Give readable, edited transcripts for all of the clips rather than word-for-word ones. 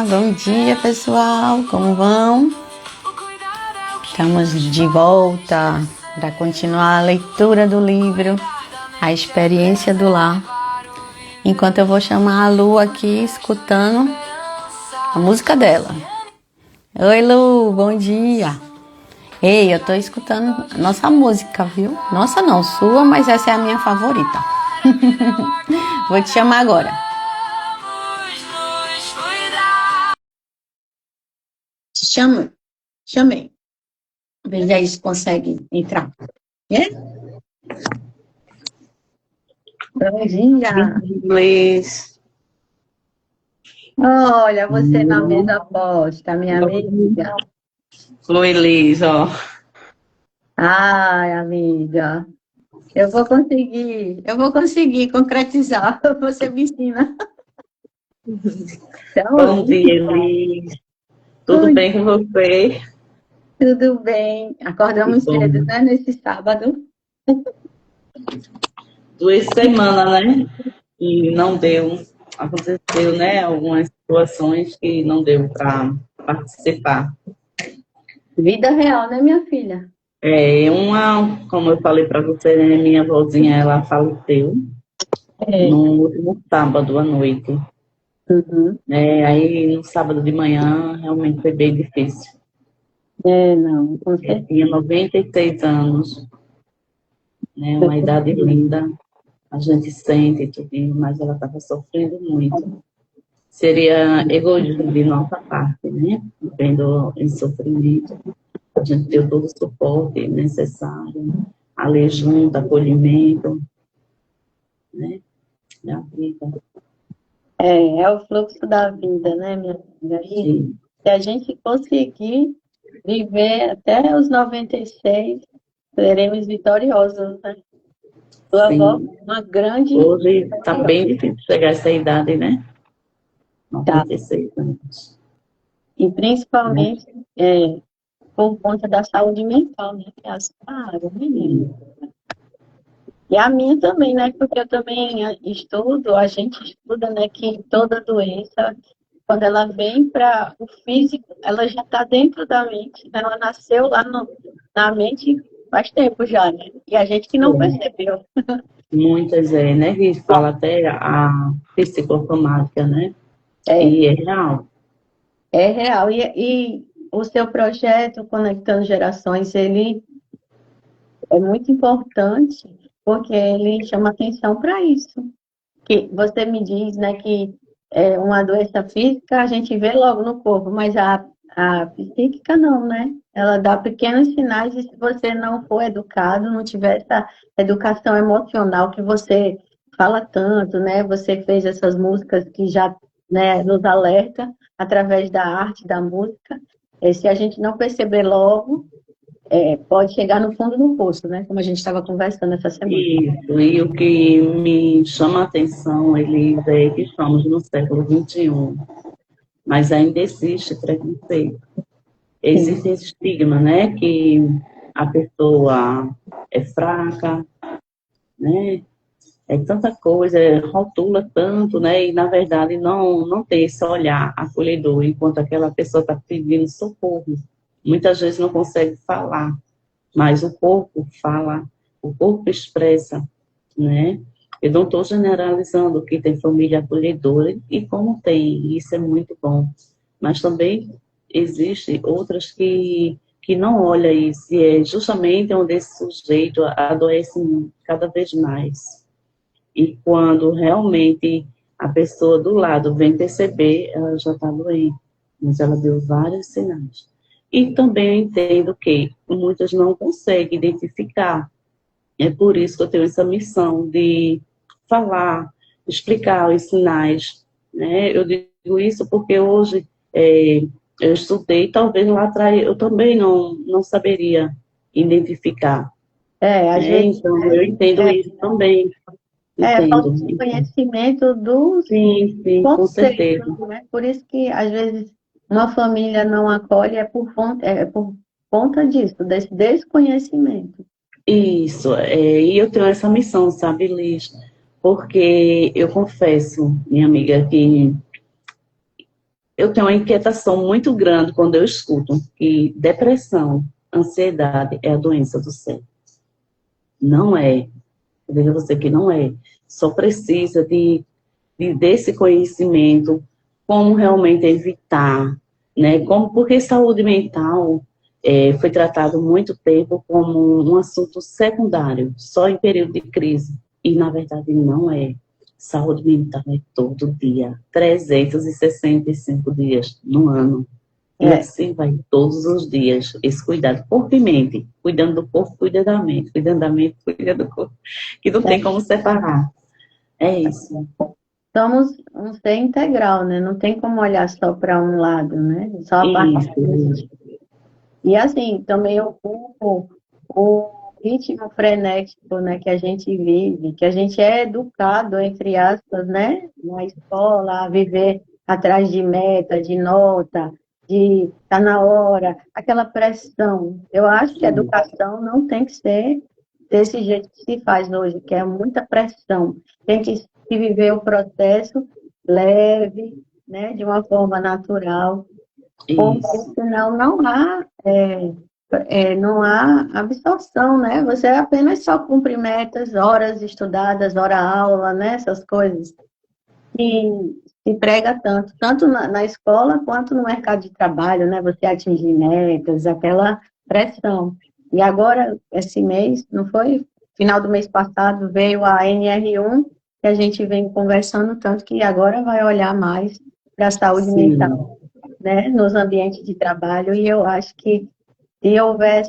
bom dia pessoal, como vão? Estamos de volta para continuar a leitura do livro A Experiência do Lar. Enquanto eu vou chamar a Lu aqui, escutando a música dela. Oi Lu, bom dia! Ei, eu tô escutando nossa música, viu? Nossa não, sua, mas essa é a minha favorita. Vou te chamar agora. Te chamo? Chamei. Veja aí se consegue entrar. É? Bom dia. Inglês. Olha, você na mesa posta, minha amiga. Oi, Liz, ó. Ai, amiga. Eu vou conseguir concretizar. Você me ensina. Então, Bom dia, Liz. Tudo oi, bem com você? tudo bem? Acordamos Bom, cedo, né? Nesse sábado. 2 semanas, né? E não deu. Aconteceu, né? Algumas situações que não deu para participar. Vida real, né, minha filha? Como eu falei para você, né? Minha avózinha, ela faleceu É. no último sábado à noite. Uhum. Aí, no sábado de manhã, realmente foi bem difícil. É, não, com Tinha certeza. 96 anos, né? Uma idade linda. A gente sente tudo, mas ela estava sofrendo muito. Seria egoísmo de nossa parte, né? Vendo em sofrimento, a gente deu todo o suporte necessário, ali junto, acolhimento, né? Da vida. É o fluxo da vida, né, minha amiga? E Sim, se a gente conseguir viver até os 96, seremos vitoriosos, né? Sua avó, sim. uma grande Hoje está vitoriosa. bem difícil chegar a essa idade, né? Tá. 96 anos. E Né? principalmente por conta da saúde mental, né? Que é menina. Sim, E a minha também, né? Porque eu também estudo, a gente estuda, né? Que toda doença, quando ela vem para o físico, ela já está dentro da mente. Ela nasceu lá na mente faz tempo já, né? E a gente que não é. percebeu. Muitas né? Que fala até a psicossomática, né? É, E é real. é real. E o seu projeto Conectando Gerações, ele é muito importante porque ele chama atenção para isso. Que você me diz, né, que é uma doença física a gente vê logo no corpo, mas a psíquica não, né? Ela dá pequenos sinais e se você não for educado, não tiver essa educação emocional que você fala tanto, né? Você fez essas músicas que já, né, nos alerta através da arte, da música. Se a gente não perceber logo, pode chegar no fundo do poço, né? Como a gente estava conversando essa semana. Isso, e o que me chama a atenção, Elisa, é que estamos no século XXI, mas ainda existe preconceito. Sim. Existe esse estigma, né, que a pessoa é fraca, né, é tanta coisa, rotula tanto, né, e na verdade não tem esse olhar acolhedor, enquanto aquela pessoa está pedindo socorro. Muitas vezes não consegue falar, mas o corpo fala, o corpo expressa, né? Eu não estou generalizando que tem família acolhedora e como tem, isso é muito bom. Mas também existe outras que não olham isso, e é justamente onde esse sujeito adoece cada vez mais. E quando realmente a pessoa do lado vem perceber, ela já está doente, mas ela deu vários sinais. E também eu entendo que muitas não conseguem identificar. É por isso que eu tenho essa missão de falar, explicar os sinais. Né? Eu digo isso porque hoje eu estudei, talvez lá atrás eu também não saberia identificar. Às Né? vezes Então, eu entendo é, isso também. falta Entendo. de conhecimento dos Sim, com certeza. conceitos, né? Por isso que, às vezes, uma família não acolhe é por conta disso, desse desconhecimento. Isso, e eu tenho essa missão, sabe, Liz? Porque eu confesso, minha amiga, que eu tenho uma inquietação muito grande quando eu escuto que depressão, ansiedade é a doença do século. Não é. Eu digo a você que não é. Só precisa desse conhecimento, como realmente evitar, né? Porque saúde mental foi tratado muito tempo como um assunto secundário, só em período de crise. E, na verdade, não é. Saúde mental é todo dia, 365 dias no ano. E É, assim vai todos os dias, esse cuidado, corpo e mente. Cuidando do corpo, cuida da mente. Cuidando da mente, cuida do corpo. Que não tem é. como separar. É isso. Somos um ser integral, né? Não tem como olhar só para um lado, né? Só a parte Isso. e assim, também o ritmo frenético, né, que a gente vive, que a gente é educado, entre aspas, né, na escola, a viver atrás de meta, de nota, de tá na hora, aquela pressão. Eu acho que a educação não tem que ser desse jeito que se faz hoje, que é muita pressão. Tem que se viver o processo leve, né, de uma forma natural, porque Isso. senão não há absorção, né? Você apenas só cumpre metas, horas estudadas, hora aula, né? Essas coisas. E se prega tanto na escola quanto no mercado de trabalho, né? Você atingir metas, aquela pressão. E agora, esse mês, não foi? Final do mês passado veio a NR1, que a gente vem conversando tanto que agora vai olhar mais para a saúde Sim. mental, né, nos ambientes de trabalho, e eu acho que se houver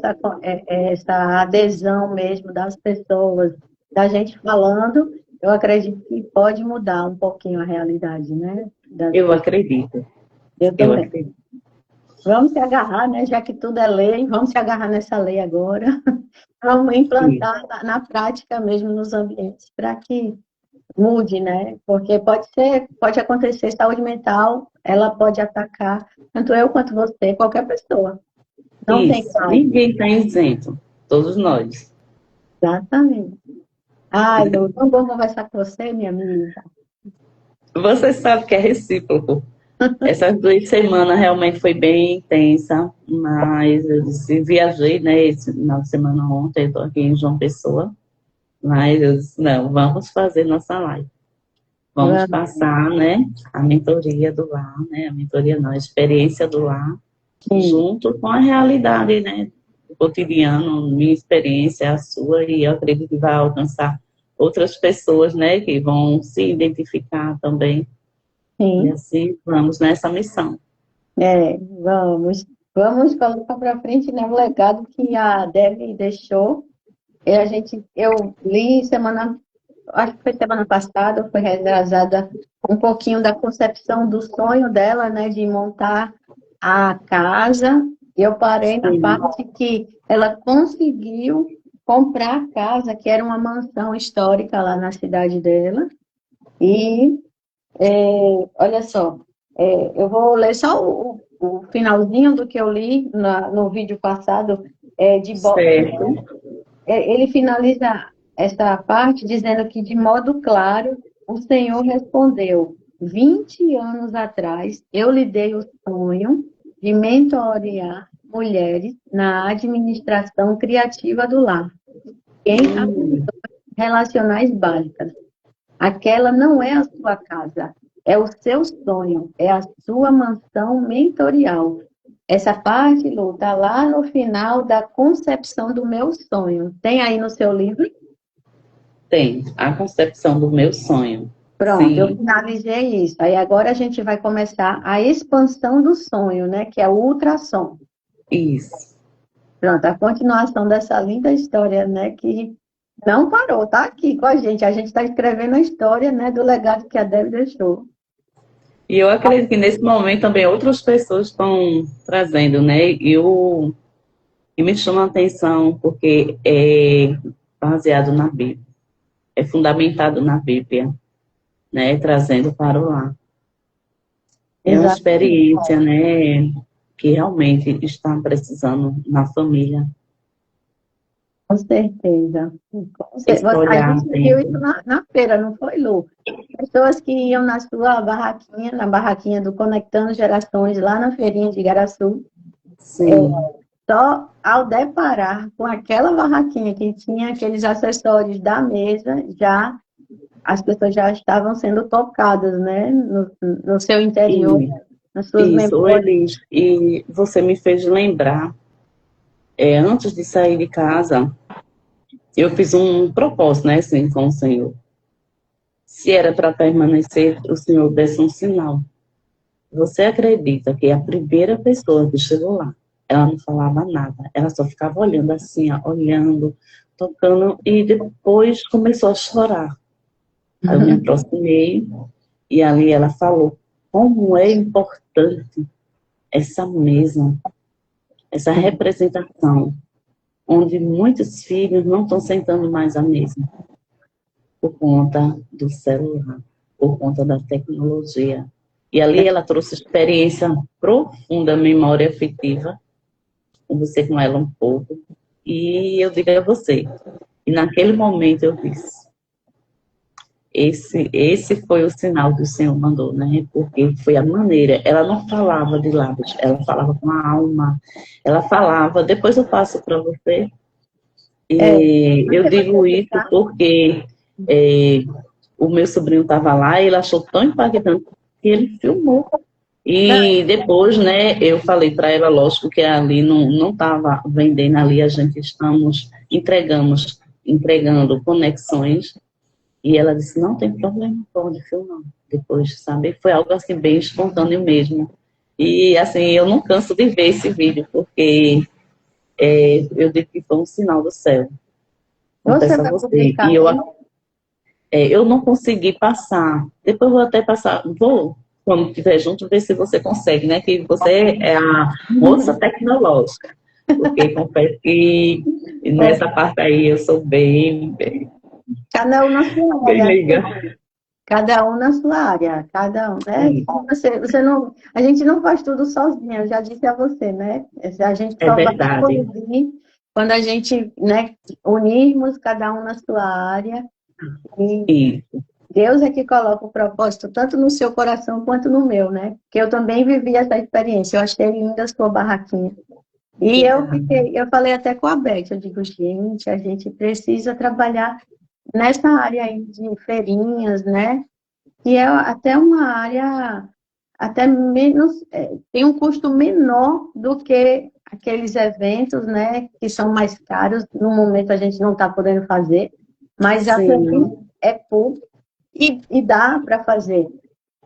essa adesão mesmo das pessoas, da gente falando, eu acredito que pode mudar um pouquinho a realidade, né, das Eu pessoas. acredito. Eu Eu também. acredito. Vamos se agarrar, né, já que tudo é lei, vamos se agarrar nessa lei agora, vamos Sim. implantar na prática mesmo nos ambientes, para que mude, né? Porque pode acontecer, saúde mental, ela pode atacar tanto eu quanto você, qualquer pessoa. Não tem Isso. como. Ninguém está isento. Todos nós. Exatamente. Ai, Lu, tão bom conversar com você, minha amiga. Você sabe que é recíproco. Essas 2 semanas realmente foi bem intensa, mas eu disse, viajei, né, esse final de semana ontem, estou aqui em João Pessoa, mas eu disse, não, vamos fazer nossa live. Vamos Vamos. passar, né, a mentoria do lar, né, a mentoria não, a experiência do lar, Sim, junto com a realidade, né, do cotidiano, minha experiência, a sua, e eu acredito que vai alcançar outras pessoas, né, que vão se identificar também, e sim. assim vamos nessa missão. Vamos. Vamos colocar para frente, né, o legado que a Debbie deixou. Eu li acho que foi semana passada, ou foi retrasada, um pouquinho da concepção do sonho dela, né, de montar a casa. E eu parei na Sim, parte que ela conseguiu comprar a casa, que era uma mansão histórica lá na cidade dela. E olha só, eu vou ler só o finalzinho do que eu li no vídeo passado, certo. ele finaliza essa parte dizendo que, de modo claro, o Senhor respondeu: 20 anos atrás, eu lhe dei o sonho de mentorear mulheres na administração criativa do lar, em Hum, relacionais básicas. Aquela não é a sua casa, é o seu sonho, é a sua mansão mentorial. Essa parte, Lu, está lá no final da concepção do meu sonho. Tem aí no seu livro? tem a concepção do meu sonho. Pronto, eu Sim, finalizei isso. Aí agora a gente vai começar a expansão do sonho, né? Que é o ultrassom. isso. Pronto, a continuação dessa linda história, né? Que não parou, tá aqui com a gente. A gente está escrevendo a história, né? Do legado que a Deb deixou. E eu acredito que nesse momento também outras pessoas estão trazendo, né? E me chama a atenção porque é baseado na Bíblia, é fundamentado na Bíblia, né? Trazendo para o lar. É uma Exatamente. experiência, né? Que realmente está precisando na família. Com certeza. Com Esse certeza. A olhar gente viu atento. isso na feira, não foi, Lu? Pessoas que iam na sua barraquinha, na barraquinha do Conectando Gerações, lá na feirinha de Igaraçu, Sim, só ao deparar com aquela barraquinha que tinha aqueles acessórios da mesa, já as pessoas já estavam sendo tocadas, né, no seu interior, e nas suas isso, memórias. Elis, e você me fez lembrar, antes de sair de casa, eu fiz um propósito, né, assim, com o Senhor. Se era para permanecer, o Senhor desse um sinal. Você acredita que a primeira pessoa que chegou lá, ela não falava nada, ela só ficava olhando assim, ó, olhando, tocando, e depois começou a chorar. Aí eu me aproximei e ali ela falou como é importante essa mesa, essa representação, onde muitos filhos não estão sentando mais à mesa por conta do celular, por conta da tecnologia. E ali ela trouxe experiência profunda, memória afetiva, conversei com ela um pouco, e eu digo a você, e naquele momento eu disse, esse foi o sinal que o Senhor mandou, né? Porque foi a maneira, ela não falava de lábios, ela falava com a alma, ela falava, depois eu passo para você, É, e eu você vai digo isso publicar? porque é, o meu sobrinho estava lá e ele achou tão impactante que ele filmou. Não, E depois, né, eu falei para ela, lógico que ali não estava vendendo ali, a gente estamos, entregando conexões, e ela disse, não tem problema, pode filmar. Depois, sabe, foi algo assim bem espontâneo mesmo. E assim, eu não canso de ver esse vídeo, porque eu digo que foi um sinal do céu, você confesso a vai você. publicar E ele? eu não consegui passar. Depois eu vou até passar, vou, quando estiver junto, ver se você consegue, né? Que você é a moça tecnológica. Porque confesso que nessa parte aí eu sou Cada um na sua bem área, leiga. cada um na sua área, cada um, né? Sim, Você não, a gente não faz tudo sozinha, eu já disse a você, né? A gente é só vai verdade. evoluir quando a gente, né, unirmos cada um na sua área e E Deus é que coloca o propósito tanto no seu coração quanto no meu, né? Porque eu também vivi essa experiência, eu achei linda a sua barraquinha. E obrigada. eu falei até com a Beth, eu digo, gente, a gente precisa trabalhar nessa área aí de feirinhas, né? Que é até uma área até menos, tem um custo menor do que aqueles eventos, né, que são mais caros. No momento a gente não está podendo fazer, mas já também Sim. é público e dá para fazer,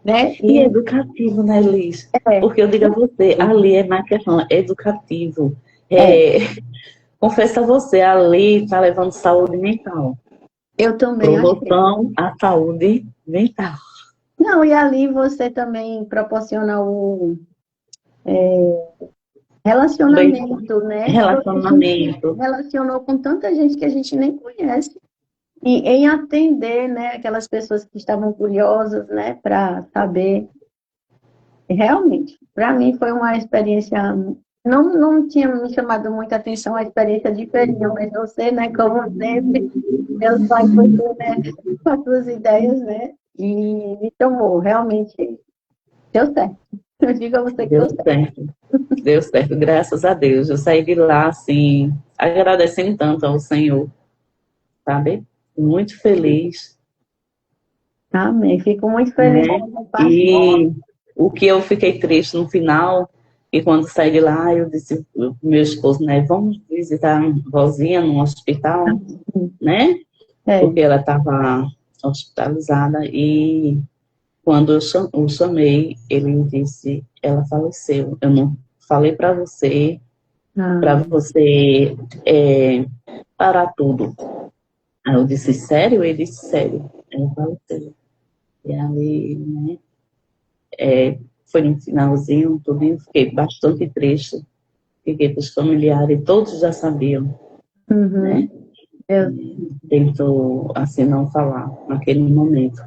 né? E é E educativo, né, Liz? é, Porque eu digo a você, ali é mais questão, é educativo. é, É, confesso a você, ali está levando saúde mental. eu também achei. Promoção à saúde mental. Não, e ali você também proporciona o Bem, relacionamento, né? Porque a gente relacionamento. relacionou com tanta gente que a gente nem conhece. E em atender, né, aquelas pessoas que estavam curiosas, né, para saber. Realmente, para mim foi uma experiência. Não tinha me chamado muita atenção a experiência de feirinha, mas você, né, como sempre, Deus vai com você, né, com as suas ideias, né, e me tomou. Realmente deu certo. Eu digo a você que Deu deu certo. certo. Deu certo, graças a Deus. Eu saí de lá, assim, agradecendo tanto ao Senhor, sabe? Muito feliz, Amém. Fico muito feliz né? com a parte. E o que eu fiquei triste no final, e quando saí de lá, eu disse pro meu esposo, né? Vamos visitar a vozinha no hospital, né? É, Porque ela estava hospitalizada e quando eu chamei, ele disse, ela faleceu. Eu não falei para ah, você parar tudo. Aí eu disse, sério? Ele disse, sério. Ela faleceu. E aí, né, foi no finalzinho, tudinho, fiquei bastante triste. Fiquei com os familiares, todos já sabiam, uhum, né? Tentou, assim, não falar naquele momento.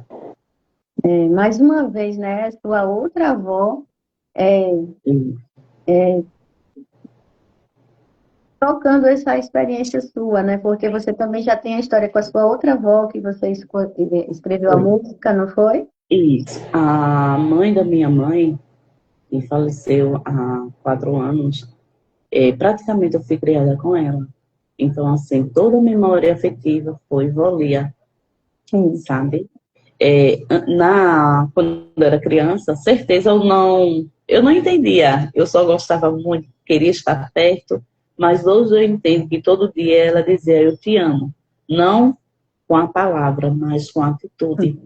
mais uma vez, né, sua outra avó é, E é trocando essa experiência sua, né? Porque você também já tem a história com a sua outra avó, que você escreveu a Foi. música, não foi? Isso. A mãe da minha mãe, que faleceu há 4 anos, praticamente eu fui criada com ela. Então, assim, toda a memória afetiva foi Volia, Sim. sabe? Quando eu era criança, certeza eu não entendia. Eu só gostava muito, queria estar perto, mas hoje eu entendo que todo dia ela dizia eu te amo. Não com a palavra, mas com a atitude.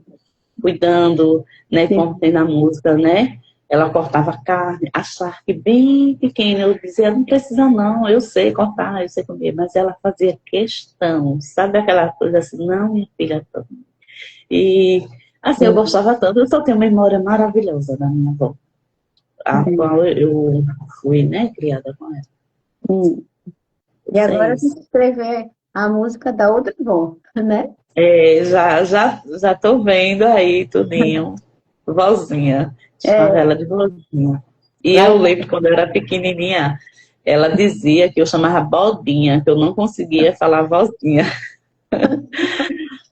Cuidando, né, como Sim. tem na música, né? Ela cortava carne, a charque bem pequena. Eu dizia, não precisa não, eu sei cortar, eu sei comer. Mas ela fazia questão, sabe aquela coisa assim, não, minha filha, e, assim, eu Sim. gostava tanto, eu só tenho uma memória maravilhosa da minha avó, a Sim. qual eu fui, né, criada com ela. Sim. E Isso é agora tem que isso. escrever a música da outra avó, né? Já tô vendo aí tudinho, vozinha, chamava É, ela de vozinha. E vai eu lembro quando eu era pequenininha, ela dizia que eu chamava Baldinha, que eu não conseguia falar vozinha.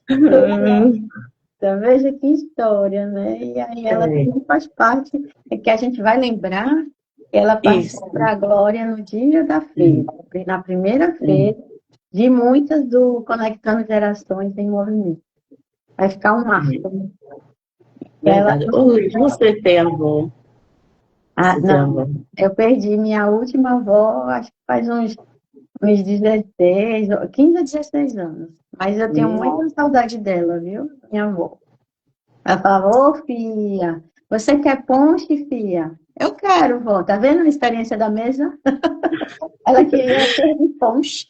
então, veja que história, né? E aí ela É, também faz parte, é que a gente vai lembrar que ela isso. partiu para a glória no dia da feira, Hum, na primeira hum, feira de muitas do Conectando Gerações em Movimento. Vai ficar um é, marco, né? Ela, verdade. Ô, Luiz, você tem avó? ah, Você tem não, avó? eu perdi minha última avó, acho que faz uns 16, 15 a 16 anos. Mas eu tenho muita saudade dela, viu? Minha avó. Ela falava, ô filha, você quer ponche, filha? Eu quero, vó. Tá vendo a experiência da mesa? Ela queria servir ponche.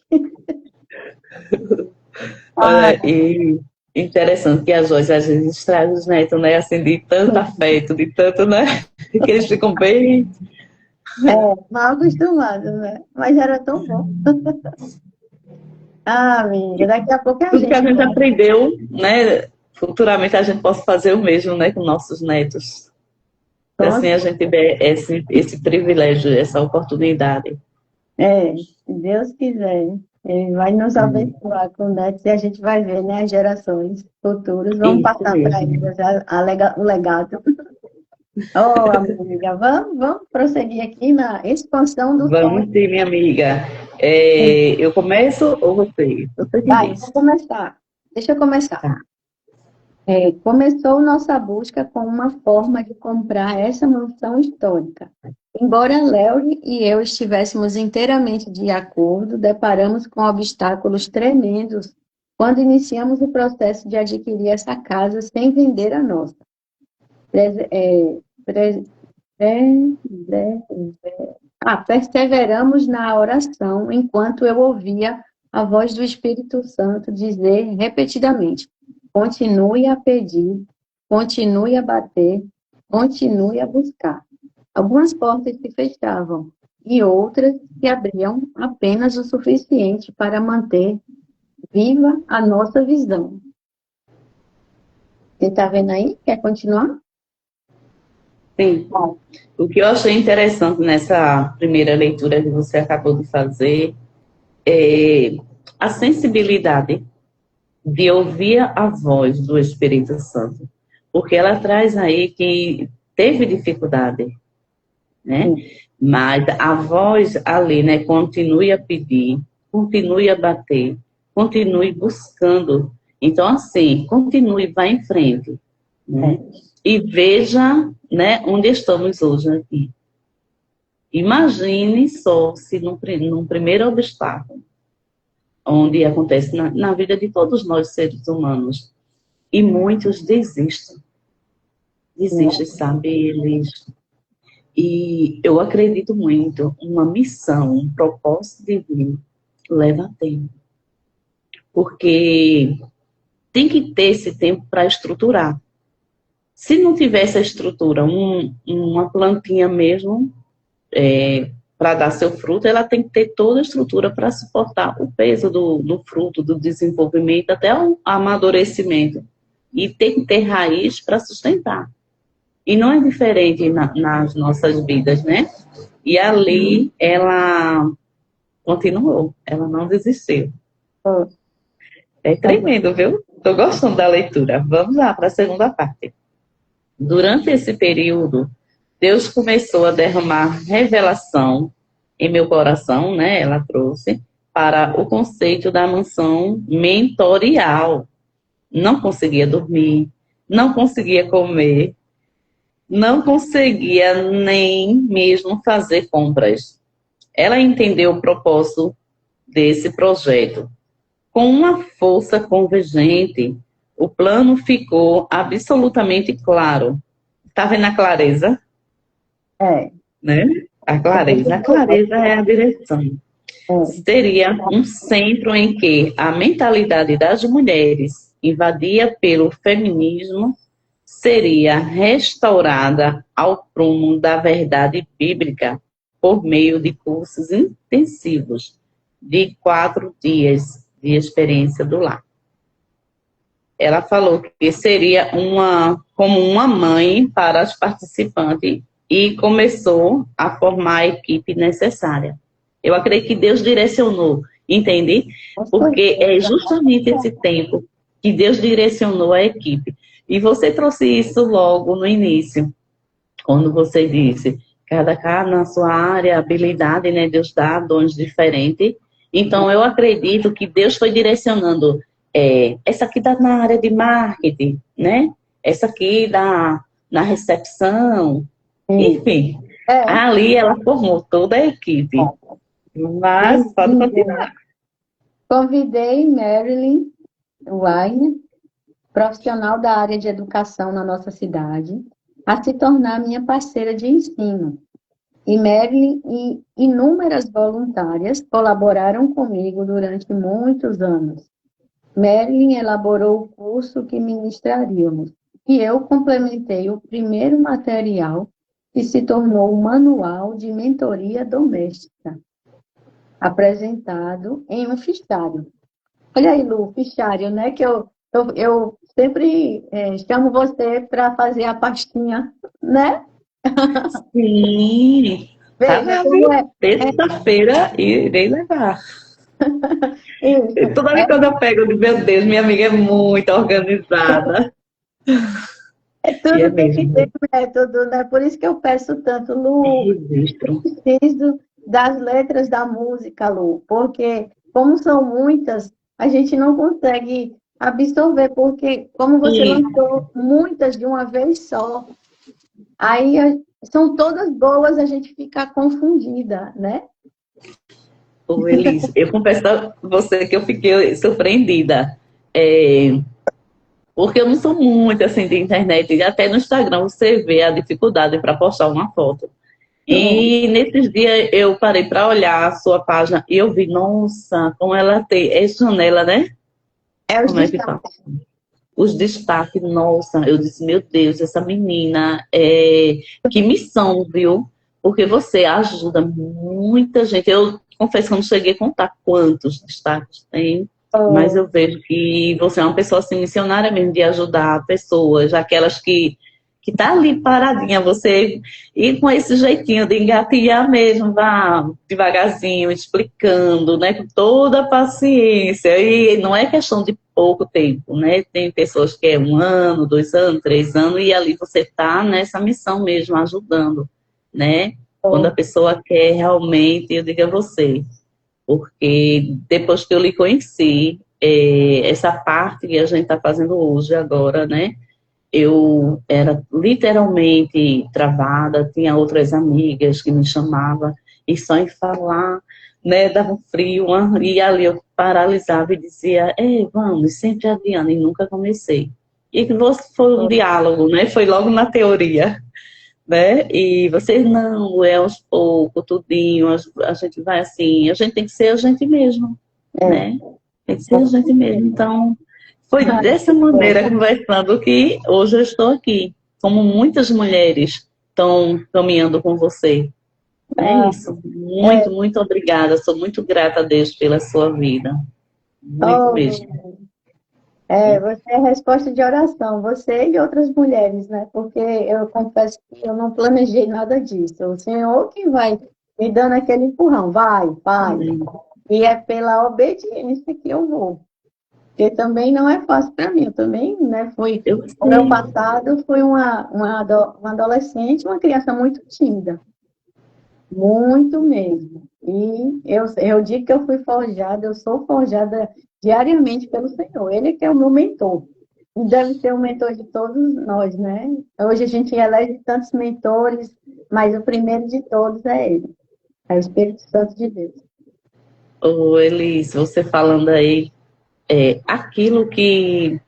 Ah, Olha, e interessante que as vozes às vezes trazem os netos, né, assim, de tanto afeto, de tanto, né, que eles ficam bem... é, mal acostumado, né? Mas era tão bom. Ah, amiga, daqui a pouco é a Tudo que a gente. gente aprendeu, né, futuramente a gente possa fazer o mesmo, né, com nossos netos. E assim a gente vê esse privilégio, essa oportunidade. É, se Deus quiser, Ele vai nos Hum, abençoar com netos e a gente vai ver, né, as gerações futuras, vamos Isso passar para mesmo. eles o legado. Oh, amiga, vamos prosseguir aqui na expansão do sonho. Vamos sim, minha amiga. Eu começo ou você? Você que Vai, vou diz. começar. Deixa eu começar. Tá. Começou nossa busca com uma forma de comprar essa mansão histórica. Embora Léo e eu estivéssemos inteiramente de acordo, deparamos com obstáculos tremendos quando iniciamos o processo de adquirir essa casa sem vender a nossa. Prese- é, pre- pre- Perseveramos na oração enquanto eu ouvia a voz do Espírito Santo dizer repetidamente: continue a pedir, continue a bater, continue a buscar. Algumas portas se fechavam e outras se abriam apenas o suficiente para manter viva a nossa visão. Você está vendo aí? Quer continuar? Sim. Bom, O que eu achei interessante nessa primeira leitura que você acabou de fazer é a sensibilidade de ouvir a voz do Espírito Santo, porque ela traz aí que teve dificuldade, né? sim, Mas a voz ali, né? Continue a pedir, continue a bater, continue buscando. Então, assim, continue, vá em frente, né? é, E veja, né, onde estamos hoje aqui. Imagine só se num primeiro obstáculo, onde acontece na vida de todos nós seres humanos, e muitos desistem, sabe? E eu acredito muito, uma missão, um propósito divino leva tempo, porque tem que ter esse tempo para estruturar. Se não tivesse a estrutura, uma plantinha mesmo, para dar seu fruto, ela tem que ter toda a estrutura para suportar o peso do fruto, do desenvolvimento, até o amadurecimento. E tem que ter raiz para sustentar. E não é diferente nas nossas vidas, né? E ali, ela continuou, ela não desistiu. Oh, É tremendo, viu? Estou gostando da leitura. Vamos lá para a segunda parte. Durante esse período, Deus começou a derramar revelação em meu coração, né? Ela trouxe para o conceito da mansão mentorial. Não conseguia dormir, não conseguia comer, não conseguia nem mesmo fazer compras. Ela entendeu o propósito desse projeto. Com uma força convergente, o plano ficou absolutamente claro. Está vendo a clareza? é. Né? A clareza. A clareza é a direção. Seria um centro em que a mentalidade das mulheres, invadida pelo feminismo, seria restaurada ao prumo da verdade bíblica por meio de cursos intensivos de 4 dias de experiência do lar. Ela falou que seria como uma mãe para as participantes e começou a formar a equipe necessária. Eu acredito que Deus direcionou, entende? Porque é justamente esse tempo que Deus direcionou a equipe. E você trouxe isso logo no início, quando você disse, cada na sua área, habilidade, né? Deus dá dons diferentes. Então, eu acredito que Deus foi direcionando, essa aqui está na área de marketing, né? Essa aqui na recepção, enfim. Ali ela formou toda a equipe. Mas pode continuar. Convidei Marilyn Wine, profissional da área de educação na nossa cidade, a se tornar minha parceira de ensino. E Marilyn e inúmeras voluntárias colaboraram comigo durante muitos anos. Marilyn elaborou o curso que ministraríamos, e eu complementei o primeiro material que se tornou o Manual de Mentoria Doméstica, apresentado em um fichário. Olha aí, Lu, fichário, né? Que eu sempre chamo você para fazer a pastinha, né? Sim. Veja como é. Terça-feira irei levar. Isso. Toda vez que eu pego, eu digo, meu Deus, minha amiga é muito organizada. Tudo tem que ter método, né? Por isso que eu peço tanto, Lu, Registro. preciso das letras da música, Lu, porque como são muitas, a gente não consegue absorver, porque como você lançou muitas de uma vez só, aí são todas boas, a gente fica confundida, né? Ô, Elis, eu confesso a você que eu fiquei surpreendida. Porque eu não sou muito assim de internet, e até no Instagram você vê a dificuldade para postar uma foto. E nesses dias eu parei para olhar a sua página e eu vi, nossa, como ela tem. É janela, né? É os Como é que fala? Os destaques, nossa, eu disse, meu Deus, essa menina, que missão, viu? Porque você ajuda muita gente. Eu confesso que eu não cheguei a contar quantos destaques tem, mas eu vejo que você é uma pessoa assim, missionária mesmo, de ajudar pessoas, aquelas que tá ali paradinha, você ir com esse jeitinho de engatilhar mesmo, vá devagarzinho, explicando, né, com toda a paciência, e não é questão de pouco tempo, né, tem pessoas que é 1 ano, 2 anos, 3 anos, e ali você tá nessa missão mesmo, ajudando, né, quando a pessoa quer realmente, eu digo a você, porque depois que eu lhe conheci, essa parte que a gente está fazendo hoje, agora, né, eu era literalmente travada, tinha outras amigas que me chamavam, e só em falar, né, dava um frio, e ali eu paralisava e dizia, vamos, sempre adiando, e nunca comecei. E que foi um diálogo, né, foi logo na teoria, né, e você, não, é aos poucos, tudinho, a gente vai assim, a gente tem que ser a gente mesmo, né, tem que ser a gente mesmo, então... Foi dessa maneira, conversando, que hoje eu estou aqui. Como muitas mulheres estão caminhando com você. É isso. Muito, muito obrigada. Sou muito grata a Deus pela sua vida. Muito mesmo. Você é resposta de oração, você e outras mulheres, né? Porque eu confesso que eu não planejei nada disso. O Senhor que vai me dando aquele empurrão, vai, faz. Amém. E é pela obediência que eu vou. Porque também não é fácil para mim. Eu também, né, Eu o meu sei. passado foi uma adolescente, uma criança muito tímida. Muito mesmo. E eu digo que eu fui forjada, eu sou forjada diariamente pelo Senhor. Ele que é o meu mentor. E deve ser o mentor de todos nós, né? Hoje a gente elege tantos mentores, mas o primeiro de todos é ele. É o Espírito Santo de Deus. Ô, Elis, você falando aí, aquilo que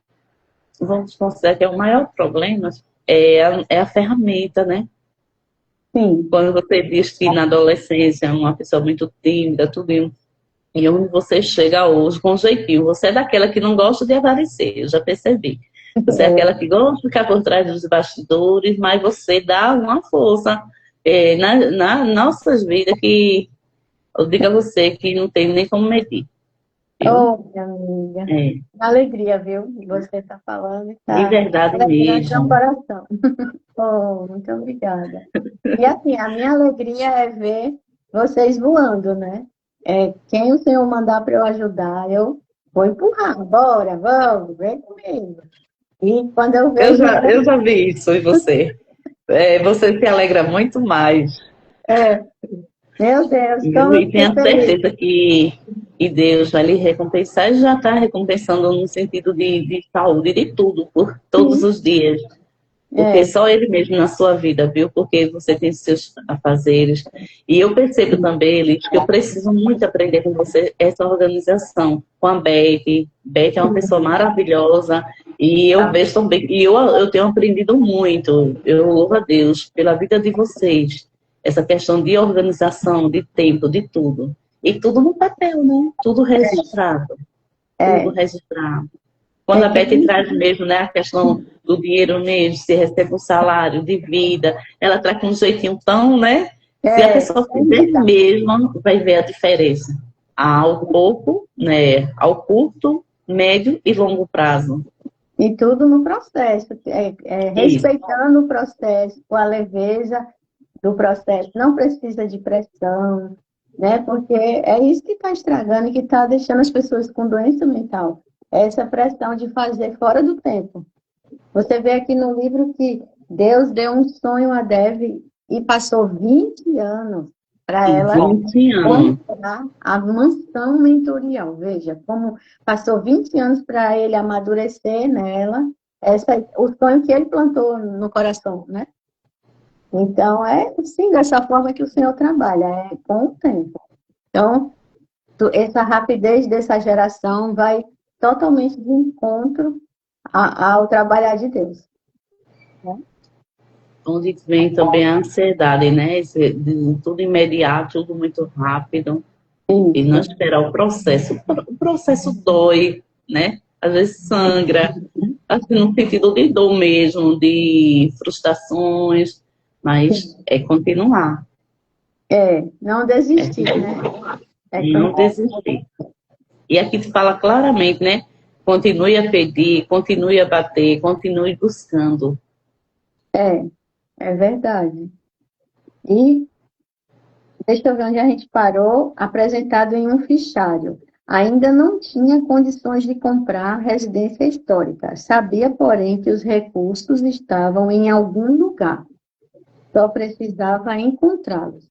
vamos considerar que é o maior problema é a ferramenta, né? Sim. Quando você diz que na adolescência é uma pessoa muito tímida, tudo isso, e onde você chega hoje com jeitinho, você é daquela que não gosta de aparecer, eu já percebi. Você é aquela que gosta de ficar por trás dos bastidores, mas você dá uma força nas nossas vidas que eu digo a você que não tem nem como medir, viu? Oh, minha amiga. É, Alegria, viu? Você está falando e de está verdade alegrando meu mesmo. coração. Oh, muito obrigada. E assim, a minha alegria é ver vocês voando, né? Quem o Senhor mandar para eu ajudar, eu vou empurrar. Bora, vamos, vem comigo. E quando eu Eu vejo, já, eu já vi isso em você. Você se alegra muito mais. meu Deus, como eu E fico tenho feliz. certeza que Deus vai lhe recompensar e já está recompensando no sentido de saúde, de tudo, por todos Sim, os dias. Porque é, só Ele mesmo na sua vida, viu? Porque você tem seus afazeres. E eu percebo também, Elis, que eu preciso muito aprender com você essa organização, com a Beth. Beth é uma pessoa maravilhosa. E eu vejo também, e eu tenho aprendido muito. Eu louvo a Deus pela vida de vocês. Essa questão de organização, de tempo, de tudo. E tudo no papel, né? Tudo registrado. Tudo é, registrado. Quando a tem que Beth traz mesmo, né, a questão do dinheiro mesmo, se recebe um salário de vida, ela traz com um jeitinho tão, né? Se a pessoa tem fizer que dar. mesmo, vai ver a diferença. Ao pouco, né, ao curto, médio e longo prazo. E tudo no processo, Isso. respeitando o processo, com a leveza do processo, não precisa de pressão, né? Porque é isso que está estragando e que está deixando as pessoas com doença mental. É essa pressão de fazer fora do tempo. Você vê aqui no livro que Deus deu um sonho a Deve e passou 20 anos para ela 20 anos. encontrar a mansão mentorial. Veja, como passou 20 anos para ele amadurecer nela o sonho que ele plantou no coração, né? Então, é sim dessa forma que o Senhor trabalha, é com o tempo. Então, essa rapidez dessa geração vai totalmente de encontro ao trabalhar de Deus. Né? Onde vem também a ansiedade, né? Tudo imediato, tudo muito rápido. E não Isso. esperar o processo. O processo dói, né? Às vezes sangra, assim, no sentido de dor mesmo, de frustrações, mas é continuar, Não é desistir, né? continuar, É não desistir. E aqui se fala claramente, né? Continue a pedir, continue a bater, continue buscando. é, é verdade. E deixa eu ver onde a gente parou, apresentado em um fichário. Ainda não tinha condições de comprar residência histórica. Sabia, porém, que os recursos estavam em algum lugar. Só precisava encontrá-los.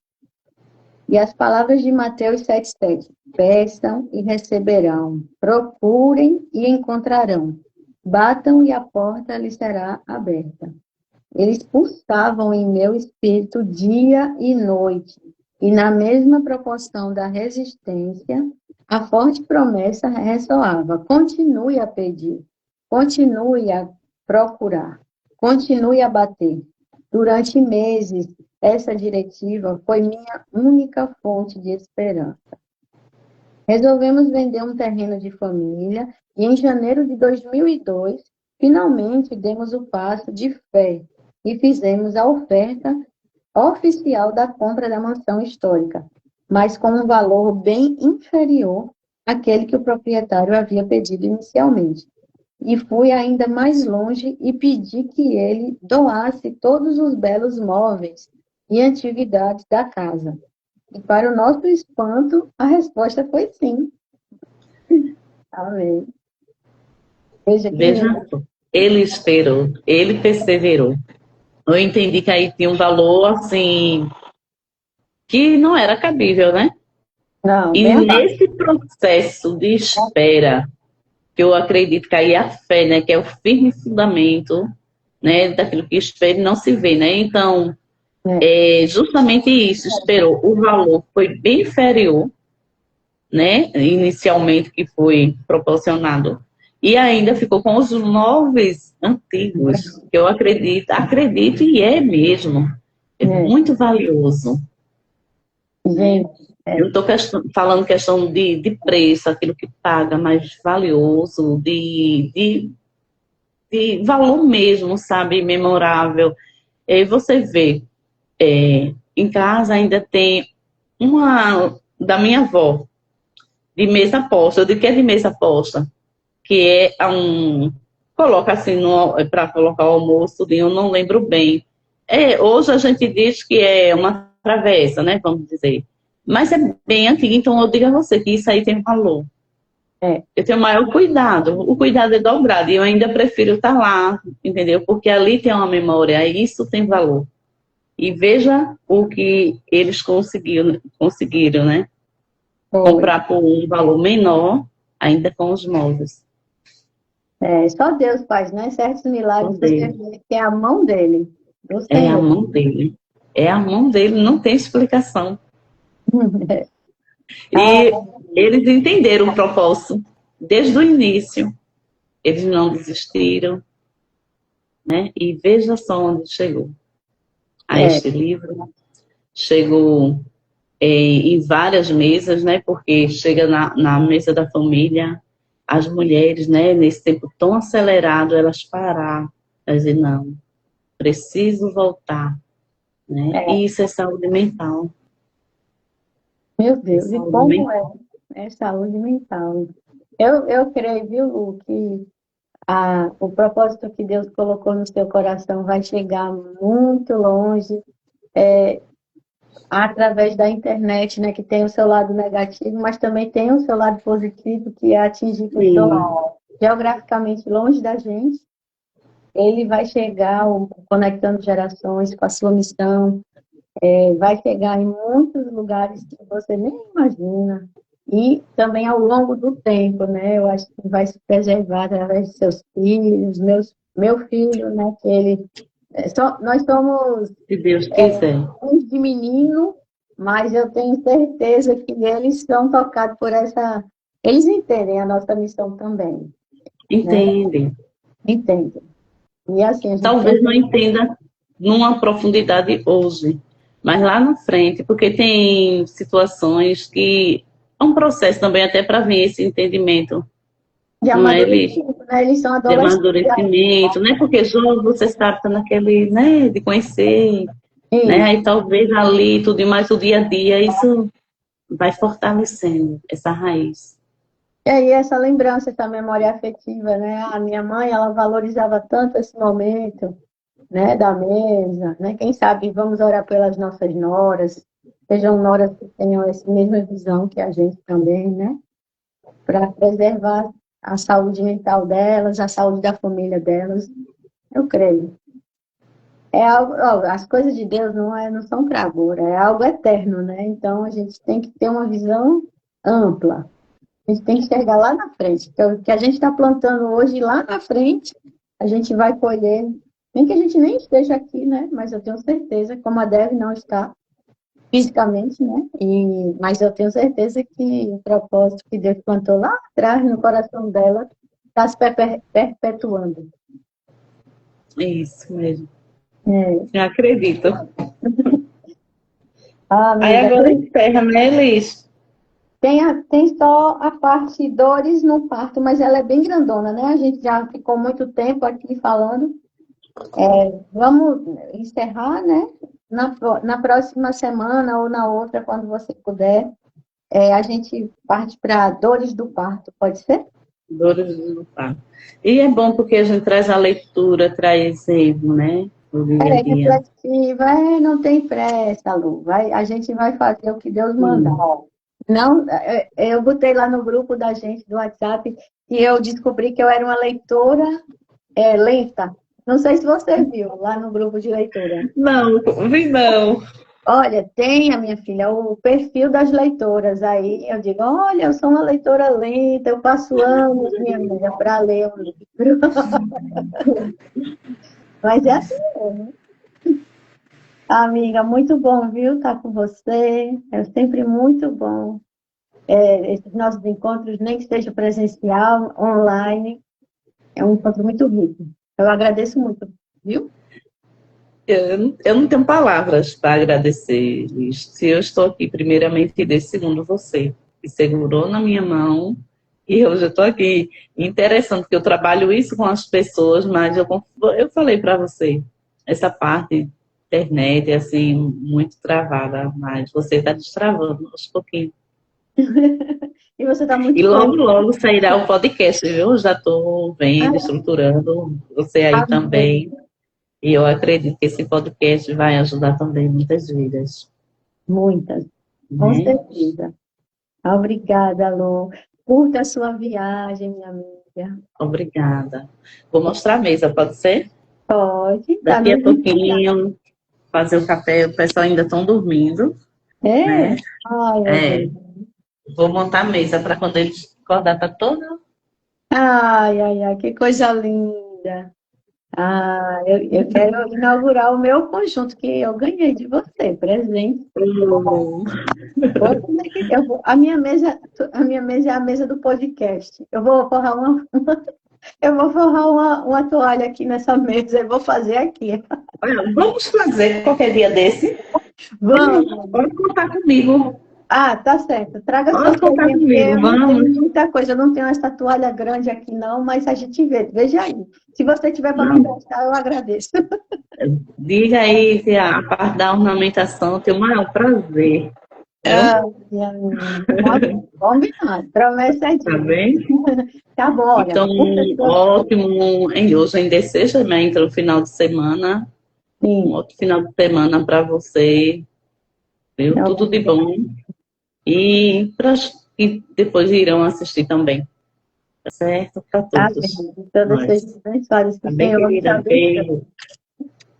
E as palavras de Mateus 7,7. Peçam e receberão. Procurem e encontrarão. Batam e a porta lhes será aberta. Eles pulsavam em meu espírito dia e noite, e na mesma proporção da resistência, a forte promessa ressoava: continue a pedir, continue a procurar, continue a bater. Durante meses, essa diretiva foi minha única fonte de esperança. Resolvemos vender um terreno de família e, em janeiro de 2002, finalmente demos o passo de fé e fizemos a oferta oficial da compra da mansão histórica, mas com um valor bem inferior àquele que o proprietário havia pedido inicialmente. E fui ainda mais longe e pedi que ele doasse todos os belos móveis e antiguidades da casa. E para o nosso espanto, a resposta foi sim. Amém. Veja que Veja lindo. só. Ele esperou, ele perseverou. Eu entendi que aí tinha um valor, assim, que não era cabível, né? Não, E bem abaixo. nesse processo de espera, que eu acredito que aí é a fé, né? Que é o firme fundamento, né? Daquilo que espera e não se vê, né? Então, É, justamente isso, esperou. O valor foi bem inferior, né? Inicialmente que foi proporcionado. E ainda ficou com os móveis antigos, que eu acredito e é mesmo. É é. muito valioso, né? Gente, Eu estou falando questão de preço, aquilo que paga mais valioso, de valor mesmo, sabe? Memorável. E aí você vê, em casa ainda tem uma da minha avó, de mesa posta. Eu digo que é de mesa posta, que é coloca assim para colocar o almoço, eu não lembro bem. Hoje a gente diz que é uma travessa, né? Vamos dizer. Mas é bem antiga, então eu digo a você que isso aí tem valor. é, Eu tenho maior cuidado. O cuidado é dobrado. E eu ainda prefiro estar lá, entendeu? Porque ali tem uma memória, isso tem valor. E veja o que eles conseguiram, né? foi. Comprar por um valor menor, ainda com os móveis. É, só Deus faz, né? Certos milagres você Poder. vê que é a mão dele, do É a Senhor. mão dele. É a mão dele, não tem explicação. Ah, E eles entenderam o propósito desde o início. Eles não desistiram, né? E veja só onde chegou a é, este livro. Chegou em várias mesas, né? Porque chega na mesa da família, as mulheres, né? Nesse tempo tão acelerado, elas parar, elas dizer, não, preciso voltar, né? é. E isso é saúde mental. Meu É Deus, e saúde como é? mental. É saúde mental. Eu creio, viu, Lu, que o propósito que Deus colocou no seu coração vai chegar muito longe, através da internet, né, que tem o seu lado negativo, mas também tem o seu lado positivo, que é atingir pessoas Sim, geograficamente longe da gente. Ele vai chegar, conectando gerações com a sua missão, vai chegar em muitos lugares que você nem imagina. E também ao longo do tempo, né? Eu acho que vai se preservar através de seus filhos, meu filho, né? Que ele, nós somos se Deus quiser. filhos de menino, mas eu tenho certeza que eles são tocados por essa. Eles entendem a nossa missão também, né? Entendem. Entendem. E assim, a gente Talvez sempre. não entenda numa profundidade hoje, mas lá na frente, porque tem situações que é um processo também até para vir esse entendimento, De não é? Eles amadurecimento, né? Eles são de adolescentes. amadurecimento, né? Porque jovem, você sabe, tá naquele, né, de conhecer, né? Isso. Aí talvez ali, tudo mais, o dia a dia, isso vai fortalecendo essa raiz. E aí essa lembrança, essa memória afetiva, né? A minha mãe, ela valorizava tanto esse momento, né, da mesa, né? Quem sabe vamos orar pelas nossas noras, sejam noras que tenham essa mesma visão que a gente também, né? Para preservar a saúde mental delas, a saúde da família delas, eu creio. É algo, ó, as coisas de Deus não são travura, é algo eterno, né? Então a gente tem que ter uma visão ampla. A gente tem que enxergar lá na frente. Porque o que a gente está plantando hoje, lá na frente, a gente vai colher. Nem que a gente nem esteja aqui, né? Mas eu tenho certeza, como a Dev não está fisicamente, né? Mas eu tenho certeza que o propósito que Deus plantou lá atrás, no coração dela, está se perpetuando. Isso mesmo. É. Eu acredito. Ah, Aí amiga, agora encerra, né, Elis? tem só a parte dores no parto, mas ela é bem grandona, né? A gente já ficou muito tempo aqui falando. Vamos encerrar, né? Na próxima semana ou na outra, quando você puder, a gente parte para dores do parto, pode ser? Dores do parto. E é bom porque a gente traz a leitura, traz erro, né? no dia a dia. Reflexiva, não tem pressa, Lu. A gente vai fazer o que Deus mandar. Sim. Não, eu botei lá no grupo da gente do WhatsApp e eu descobri que eu era uma leitora lenta. Não sei se você viu lá no grupo de leitura. Não, vi não. Olha, tem a minha filha, o perfil das leitoras. Aí eu digo, olha, eu sou uma leitora lenta, eu passo anos, minha amiga, para ler um livro. Mas é assim mesmo. Amiga, muito bom, viu, estar com você. É sempre muito bom. Esses nossos encontros, nem que seja presencial, online, é um encontro muito rico. Eu agradeço muito, viu? Eu não tenho palavras para agradecer, Liz. Se eu estou aqui, primeiramente, e desse segundo você, que segurou na minha mão, e hoje eu estou aqui. Interessante, porque eu trabalho isso com as pessoas, mas eu falei para você, essa parte internet é assim, muito travada, mas você está destravando aos pouquinhos. E você está E muito logo, bem. logo sairá o podcast, viu? Eu já estou vendo, Ah, estruturando, você aí amém. também. E eu acredito que esse podcast vai ajudar também muitas vidas, Muitas, com né? certeza. Obrigada, Lu. Curta a sua viagem, minha amiga. Obrigada. Vou mostrar a mesa, pode ser? Pode, tá Daqui no a dia. pouquinho, fazer o café, o pessoal ainda estão dormindo, É? né? Ai, meu É, Deus. vou montar a mesa para quando eles acordar, tá toda. Ai, ai, ai, que coisa linda. Ah, eu quero inaugurar o meu conjunto que eu ganhei de você, presente. Hum. A minha mesa é a mesa do podcast. Eu vou forrar uma toalha aqui nessa mesa e vou fazer aqui. Olha, vamos fazer qualquer dia desse. Vamos. Pode contar comigo. Ah, tá certo. Traga suas Pode contar coisinhas, porque comigo, eu não tenho vamos. muita coisa, eu não tenho essa toalha grande aqui não, mas a gente vê. Veja aí. Se você tiver para me emprestar, eu agradeço. Diga aí que a parte da ornamentação tem o maior prazer, viu? Ah, minha amiga. Tá bom. Combinado. Promessa é Tá dívida. bem? Tá bom, olha. Então, ótimo, hoje ainda seja, né, entra o final de semana, um Sim. outro final de semana para você, viu? Tudo de Obrigada. bom. E para que depois irão assistir também, tá certo? Para todos Amém. Todas nós. sejam abençoadas. Que Tá o bem, Senhor te querida? abençoe. Beijo.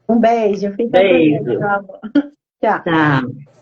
Um beijo. Fica com Deus. Beijo. Tchau. Tchau. Tchau.